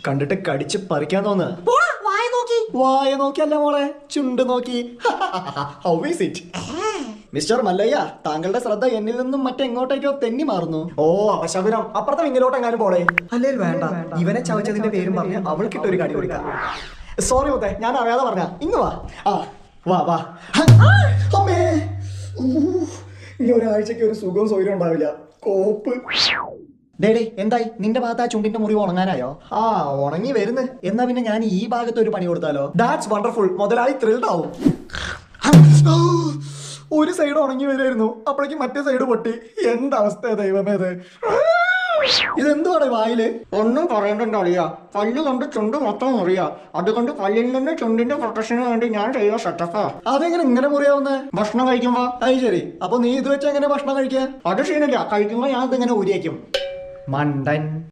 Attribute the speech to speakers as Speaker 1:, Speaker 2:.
Speaker 1: കണ്ടിട്ട് കടിച്ച് പറിക്കാൻ തോന്നുന്നു. വായ നോക്കിയല്ല മോളെ, ചുണ്ട് നോക്കി. How is it mister Mallayya? താങ്കളുടെ ശ്രദ്ധ എന്നിൽ നിന്നും മറ്റെങ്ങോട്ടേക്കോ തെന്നി മാറുന്നു. ഓ അപശകുനം, അപ്പുറത്തെ വിങ്ങിലോട്ട് എങ്ങാനും പോളെ. അല്ലേ വേണ്ട, ഇവനെ ചവച്ചതിന്റെ പേരും പറഞ്ഞ് അവൾക്കിട്ടൊരു കടി കൊടുക്കാം. സോറി മുത്തേ, ഞാൻ അറിയാതെ പറഞ്ഞ. ഇങ്ങ് വാ. ആ വാ വാ. അമ്മേ, ഇനി ഒരാഴ്ചക്ക് ഒരു സുഖവും സൗകര്യം ഉണ്ടാവില്ല. കോപ്പ്. ഡേഡേ, എന്തായി? നിന്റെ ഭാഗത്ത് ആ ചുണ്ടിന്റെ മുറിവ് ഉണങ്ങാനായോ? ആ ഉണങ്ങി വരുന്നു. എന്നാ പിന്നെ ഞാൻ ഈ ഭാഗത്ത് ഒരു പണി കൊടുത്താലോ? That's wonderful. മുതലാളി ത്രിൽഡ് ആവും. ഒരു സൈഡ് ഉണങ്ങി വരുമായിരുന്നു, അപ്പോഴേക്കും മറ്റേ സൈഡ് പൊട്ടി. എന്തവസ്ഥ ദൈവമേ ഇത്. ഇതെന്തുവാണ് വായില്? ഒന്നും പറയണ്ടോ അളിയ, പല്ല് കൊണ്ട് ചുണ്ട് മൊത്തം മുറിയാ. അതുകൊണ്ട് പല്ലിൽ നിന്ന് ചുണ്ടിന്റെ പ്രൊട്ടക്ഷന് വേണ്ടി ഞാൻ ചെയ്ത സെറ്റപ്പാ. അതെങ്ങനെ ഇങ്ങനെ മുറിയാവുന്നേ? ഭക്ഷണം കഴിക്കുമ്പോ. അത് ശരി, അപ്പൊ നീ ഇത് വെച്ച് എങ്ങനെ ഭക്ഷണം കഴിക്കുക? അത് ക്ഷീണില്ല, കഴിക്കുമ്പോ ഞാൻ ഇതിങ്ങനെ ഊരിയേക്കും. മണ്ടൻ.